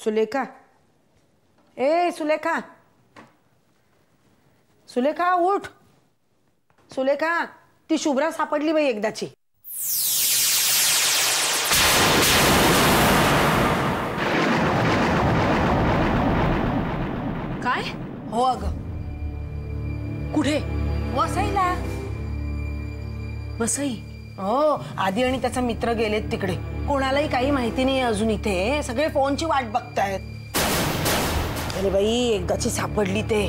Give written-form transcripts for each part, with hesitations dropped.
सुलेखा, ए सुलेखा, सुलेखा उठ. सुलेखा, ती शुभ्रा सापडली बाई एकदाची. काय? हो अगं. कुठे? वसईला. वसई? हो, आधी आणि त्याचा मित्र गेलेत तिकडे. कोणालाही काही माहिती नाही अजून. इथे सगळे फोनची वाट बघतायत. अरे बाई, एकदाची सापडली ते.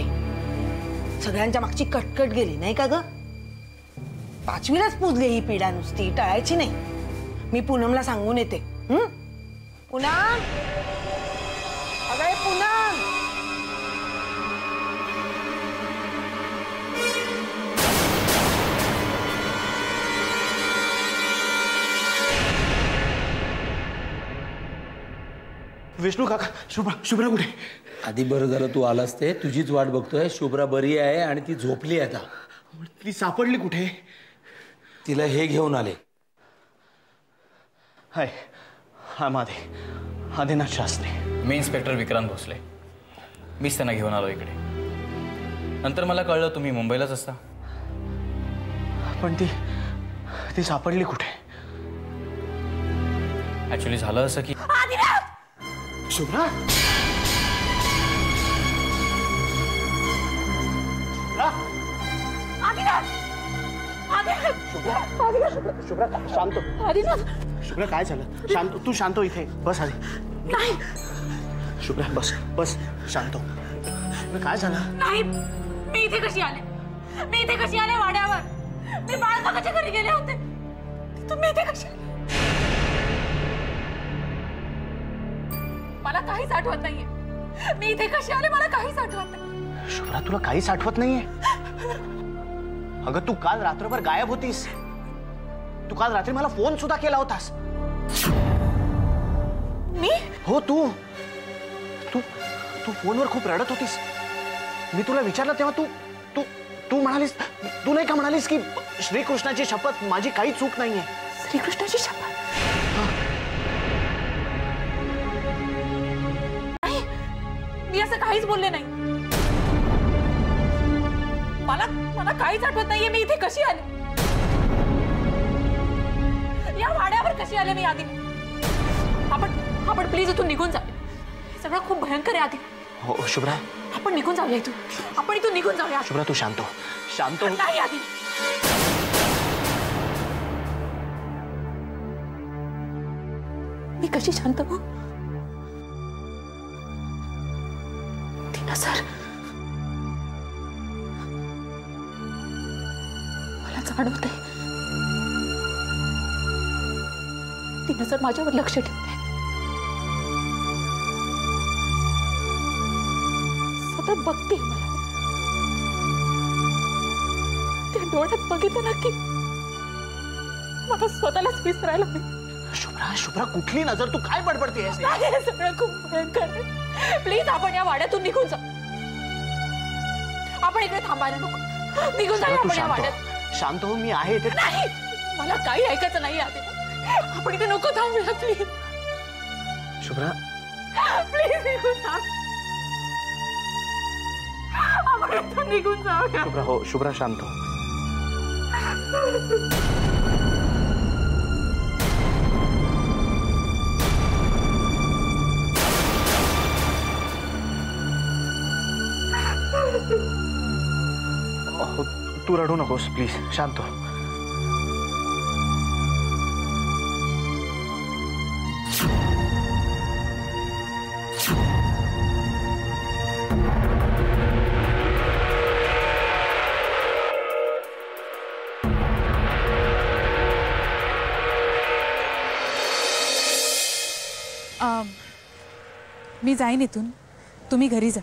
सगळ्यांच्या मागची कटकट गेली नाही का ग? 5वीलाच पुजली ही पिढा, नुसती टळायची नाही. मी पूनमला सांगून येते. पूनम, अगं पूनम. विष्णू काका, शुभ्रा कुठे? आधी बरं झालं तू आलास. ते तुझीच वाट बघतोय. शुभ्रा बरी आहे आणि ती झोपली आता. ती सापडली कुठे? तिला हे घेऊन आले. हाय, हा आदिनाथ शास्त्री. मी इन्स्पेक्टर विक्रांत भोसले. मीच त्यांना घेऊन आलो इकडे. नंतर मला कळलं तुम्ही मुंबईलाच असता. पण ती सापडली कुठे? ऍक्च्युली झालं असं की शुभ्रा, शुभ्रा शांत. शुभ्रा काय झालं? शांत, तू शांत. इथे बस आधी. नाही शुभ्रा बस शांत. काय झालं? नाही, मी इथे कशी आले? वाड्यावर. मी बाळकाकाच्या घरी गेले होते. तुम्ही इथे कशी आले? मला काहीच आठवत नाहीये. मी इथे कशी आले मला काहीच आठवत नाही. शुभ्रा, तुला काहीच आठवत नाहीये? अगं, तू काल रात्रभर गायब होतीस. तू काल रात्री मला फोन सुद्धा केला होतास. मी? हो, तू फोनवर खूप रडत होतीस. मी तुला विचारलं तेव्हा तू म्हणालीस, तू नाही का म्हणालीस की श्रीकृष्णाची शपथ, माझी काही चूक नाहीये. श्रीकृष्णाची शपथ? नाही, मी असं काहीच बोलले नाही. मला काहीच आठवत नाहीये. मी इथे कशी आले? या वाड्यावर कशी आले मी? आधी आपण प्लीज इथून निघून जा. सगळं खूप भयंकर आहे. आधी हो शुभ्रा, आपण निघून जाऊया इथून. आपण इथून निघून जाऊया. शुभ्रा, तू शांत हो. नाही आधी. मी कशी शांत हो? ती नजर, मला जाणवतंय ती नजर माझ्यावर लक्ष ठेवते. सतत बघते मला. त्या डोळ्यात बघितलं ना की मला स्वतःलाच विसरायला मिळतं. शुभ्रा, कुठली नजर? तू काय बडबडतेस? सगळं खूप भयंकर आहे. प्लीज आपण या वाड्यातून निघून जा. आपण इकडे थांबायला नको. निघून जाऊया आपण या वाड्यात. शांत हो, मी आहे इथे. नाही, मला काही ऐकायचं नाही. आधी आपण इथे नको थांबूया. प्लीज शुभ्रा, प्लीज निघून जा. आपण इथून निघून जाऊया. शुभ्रा, हो शुभ्रा, शांत हो. तू रडू नकोस प्लीज, शांत हो. मी जाईन इथून, तुम्ही घरी जा.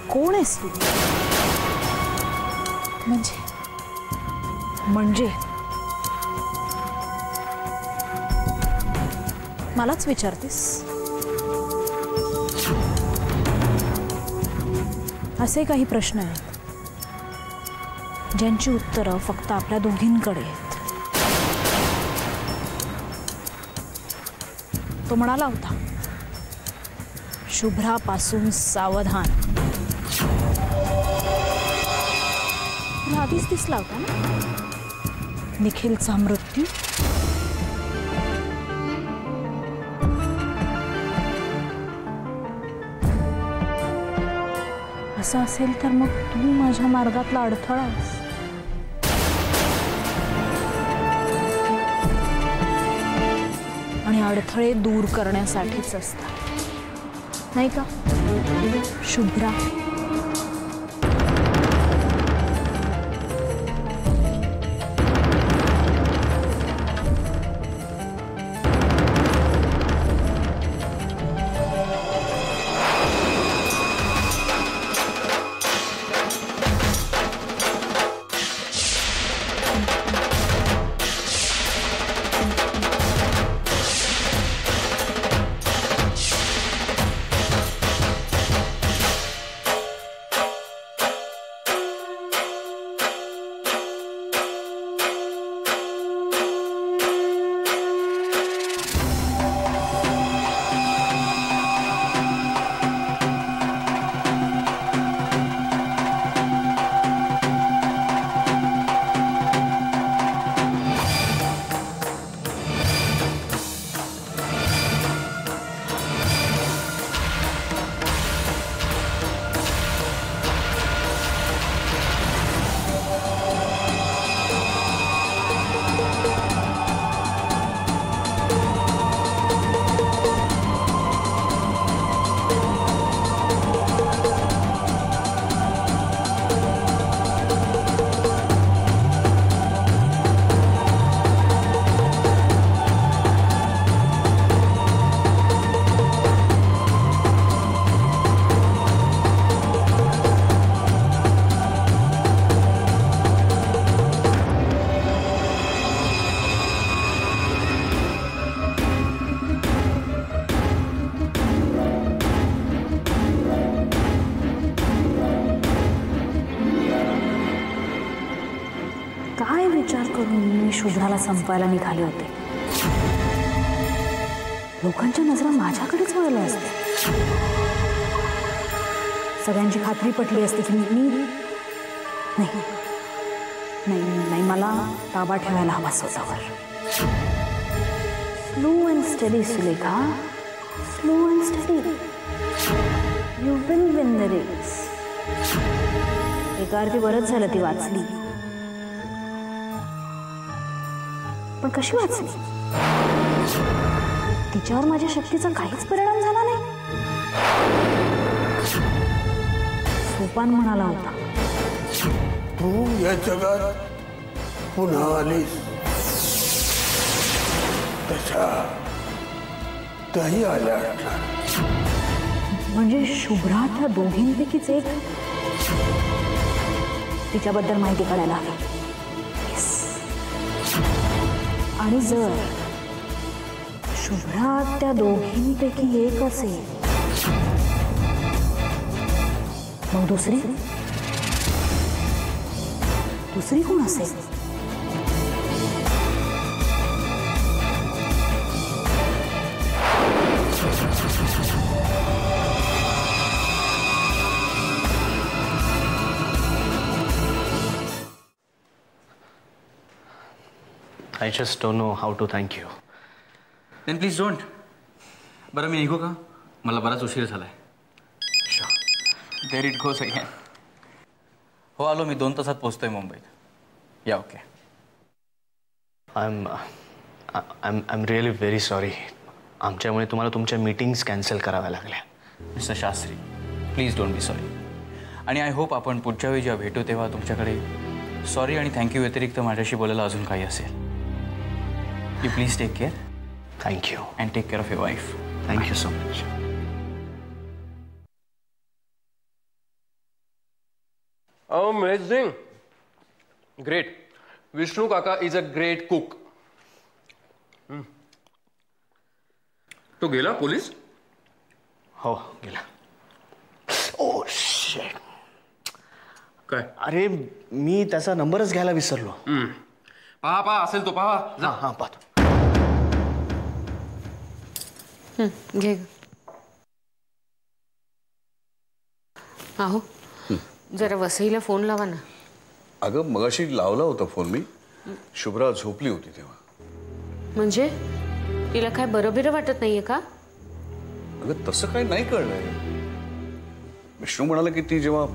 कोण आहेस तू? म्हणजे मलाच विचारतेस? असे काही प्रश्न आहेत ज्यांची उत्तरं फक्त आपल्या दोघींकडे आहेत. तो म्हणाला होता, शुभ्रापासून सावधान. तुला आधीच दिसला होता ना निखिलचा मृत्यू. असं असेल तर मग तू माझ्या मार्गातला अडथळा आहेस. आणि अडथळे दूर करण्यासाठीच असतात, नाही का शुभ्रा? काय विचार करून मी शुभ्राला संपवायला निघाले होते? लोकांच्या नजरा माझ्याकडेच वळल्या असते. सगळ्यांची खात्री पटली असते की मी नाही नाही नाही मला ताबा ठेवायला हवा स्वतःवर. Slow and steady Sulekha, slow and steady. You will win the race. एका अर्थी बरंच झालं ती वाचली, पण कशी वाचली? तिच्यावर माझ्या शक्तीचा काहीच परिणाम झाला नाही. सोपान म्हणाला होता, तू या जगात पुन्हा आलीस तशा त्याही आल्या असणार. म्हणजे शुभ्रा त्या दोघींपैकीच एक. तिच्याबद्दल माहिती काढायला हवी. आणि जर शुभ्रा त्या दोघींपैकी एक असेल, मग दुसरी कोण असेल? I just don't know how to thank you. Then please don't. बरं मी निघू का? मला बराच उशीर झालाय. There it goes again. हो आलो मी 2 तासात पोहोचतोय मुंबईत. या okay. I'm really very sorry. आमच्यामुळे तुम्हाला तुमच्या मीटिंग्स कॅन्सल कराव्या लागल्या. Mister Shastri please don't be sorry. आणि आय होप आपण पुढच्या वेळी जेव्हा भेटू तेव्हा तुमच्याकडे सॉरी आणि थँक्यू व्यतिरिक्त माझ्याशी बोलायला अजून काही असेल. You please take care. Thank you. And take care of your wife. Thank you so much. Amazing. Great. Vishnu Kaka is a great cook. तो गेला पोलीस? हो गेला. Oh shit. काय? अरे मी त्याचा नंबरच घ्यायला विसरलो. पहा असेल तो, पहा जा. हा पाहतो. घे. अहो जरा वसईला फोन लावा ना. अगं मगाशी लावला होता फोन मी. शुभ्रा झोपली होती तेव्हा. म्हणजे तिला काय बरं वाटत नाहीये का? अगं तसं काही नाही कळलंय. विष्णू म्हणाला की ती जेव्हा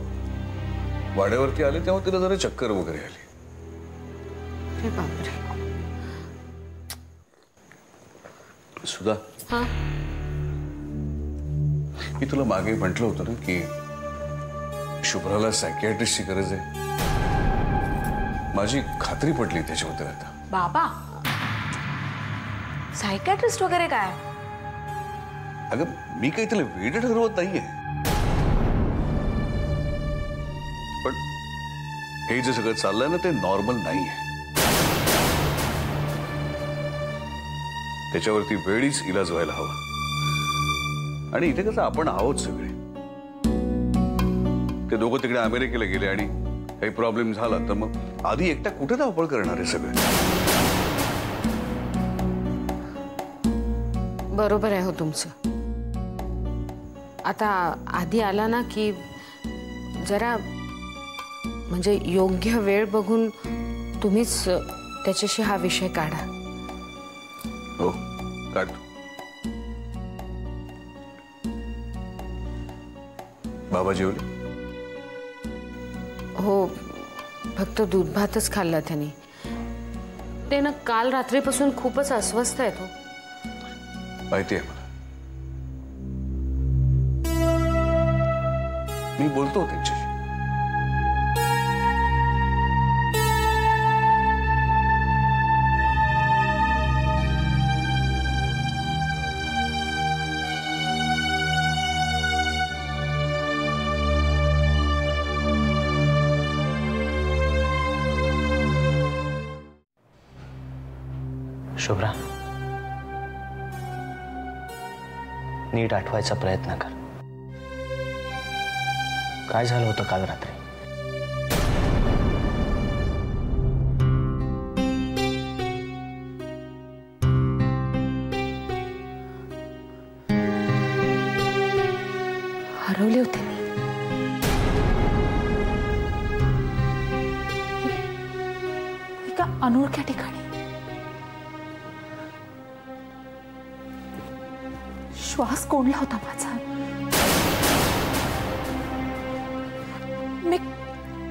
वाड्यावरती आली तेव्हा तिला जरा चक्कर वगैरे आली. अरे बापरे. सुधा, हा मी तुला मागे म्हटलं होतं ना की शुभ्राला सायकियाट्रिस्टची गरज आहे. माझी खात्री पडली त्याच्याबद्दल आता. बाबा, सायकॅट्रिस्ट वगैरे काय? अगं मी काही तिला वेड ठरवत नाहीये, पण हे जे सगळं चाललंय ना ते नॉर्मल नाहीये. त्याच्यावरती वेळीच इलाज व्हायला हवा. आणि इथे कसं आपण आहोत सगळे. ते दोघं तिकडे अमेरिकेला गेले आणि काही प्रॉब्लेम झाला तर मग आधी एकटा कुठे धावपळ करणार आहे सगळे. बरोबर आहे हो तुमचं. आता आधी आला ना की जरा म्हणजे योग्य वेळ बघून तुम्हीच त्याच्याशी हा विषय काढा. हो काढतो. बाबा जेवले? हो, फक्त दूध भातच खाल्ला त्याने. ते ना काल रात्रीपासून खूपच अस्वस्थ आहे तो. माहिती आहे मला. मी बोलतो त्यांच्याशी. शुभ्रा, नीट आठवायचा प्रयत्न कर. काय झालं होतं काल रात्री? हरवले होते मी. एका अनोळख्या ठिकाणी. श्वास कोंडला होता माझा.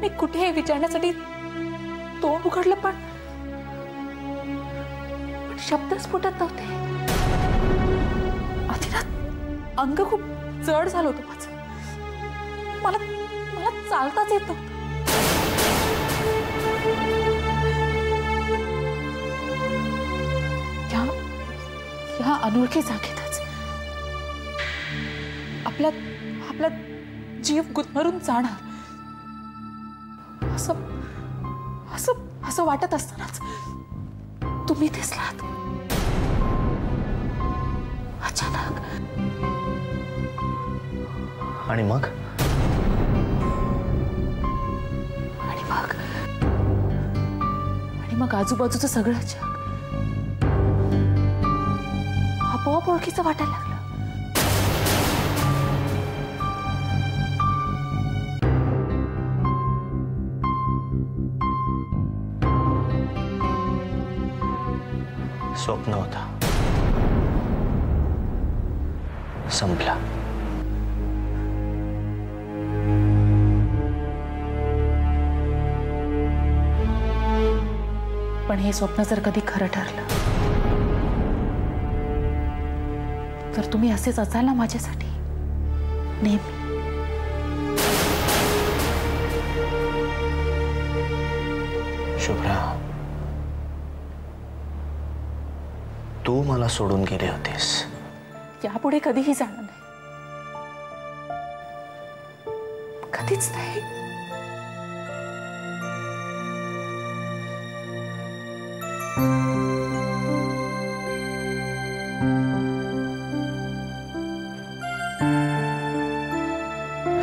मी कुठे विचारण्यासाठी तोंड उघडलं पण शब्दच फुटत नव्हते. आधी ना अंग खूप जड झालं होतं माझं. मला चालताच येत नव्हतं. या अनोळखी जागेतच आपला जीव गुदमरून जाणार असं वाटत असतानाच तुम्ही दिसलात. अचानक. आणि मग आजूबाजूचं सगळं जग आपोआप ओळखीचं वाटायला लागलं. स्वप्न होता, संपला. पण हे स्वप्न जर कधी खरं ठरलं तर तुम्ही असेच असाल ना माझ्यासाठी नेहमी. शुभ्रा, तू मला सोडून गेले होतेस. यापुढे कधीही जाणार नाही. कधीच नाही.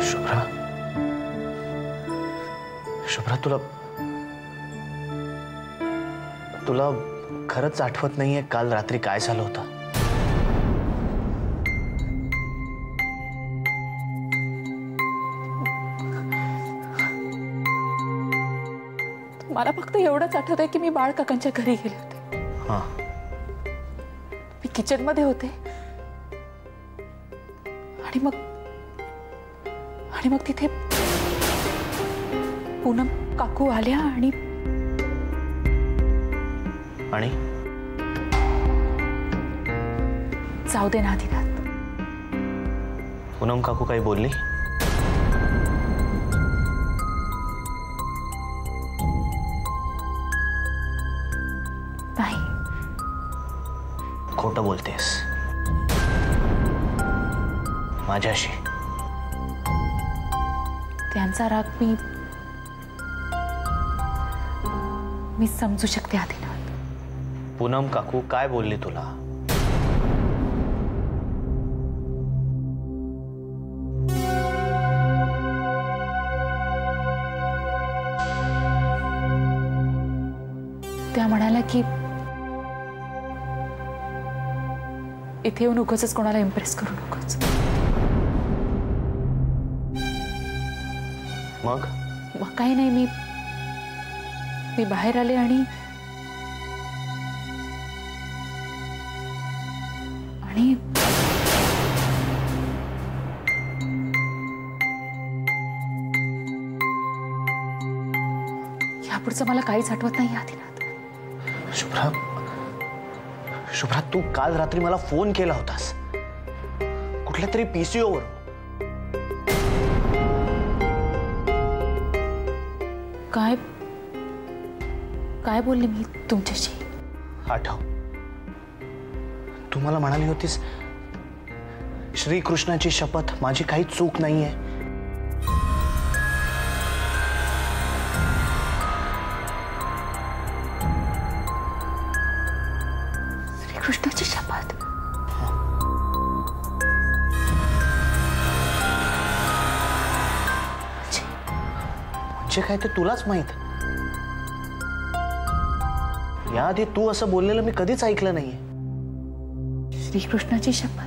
शुभ्रा, शुभ्रा, तुला खरंच आठवत नाहीये काल रात्री काय झालं होतं? मला फक्त एवढंच आठवतंय की मी बाळकाकांच्या घरी गेले होते. हां. मी किचन मध्ये होते आणि मग तिथे पूनम काकू आल्या आणि जाऊ दे ना आदिनाथ. पूनम काकू काही बोलली? नाही. खोटं बोलतेस माझ्याशी. त्यांचा राग मी समजू शकते आदिनाथ. पूनम काकू काय बोलली तुला? त्या म्हणाल्या की इथे येऊन उगाचच कोणाला इम्प्रेस करू नकोच. मग काही नाही. मी बाहेर आले आणि यापुढचं मला काहीच आठवत नाही आदिनाथ. शुभ्रा, तू काल रात्री मला फोन केला होतास कुठल्या तरी PCO वर. काय बोलले मी तुमच्याशी? आठव, तू मला म्हणाली होतीस श्रीकृष्णाची शपथ माझी काही चूक नाहीये. श्रीकृष्णाची शपथ? म्हणजे काय ते तुलाच माहित. याआधी तू असं बोललेलं मी कधीच ऐकलं नाहीये. श्रीकृष्णाची शपथ?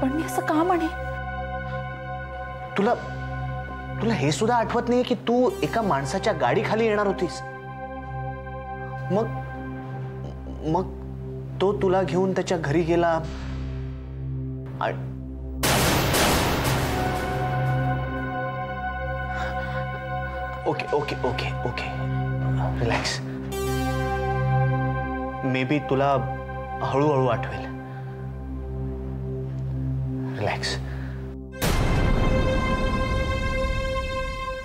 पण मी असं का म्हणे? तुला हे सुद्धा आठवत नाहीये की तू एका माणसाच्या गाडीखाली येणार होतीस? मग तो तुला घेऊन त्याच्या घरी गेला. Okay relax. मे बी तुला हळूहळू आठवेल. रिलॅक्स.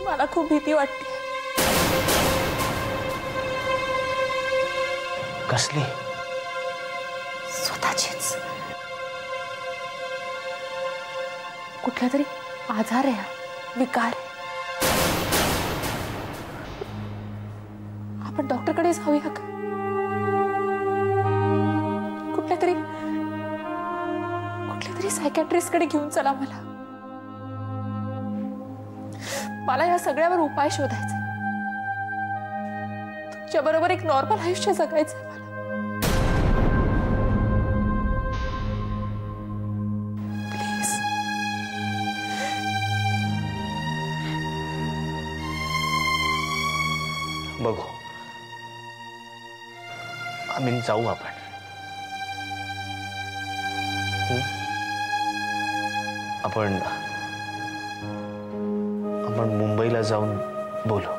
मला खूप भीती वाटते. कसली? स्वतःचीच. कुठला तरी आजार आहे, विकार आहे. आपण डॉक्टरकडे जाऊया का? कुठल्या तरी सायकॅट्रिस्टकडे घेऊन चला मला या सगळ्यावर उपाय शोधायचे. तुमच्या बरोबर एक नॉर्मल आयुष्य जगायचंय मला. प्लीज. बघू, आम्ही जाऊ आपण. आपण मुंबईला जाऊन बोलू.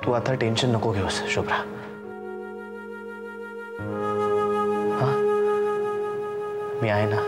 तू आता टेन्शन नको घेऊस शुभ्रा. हा, मी आहे ना.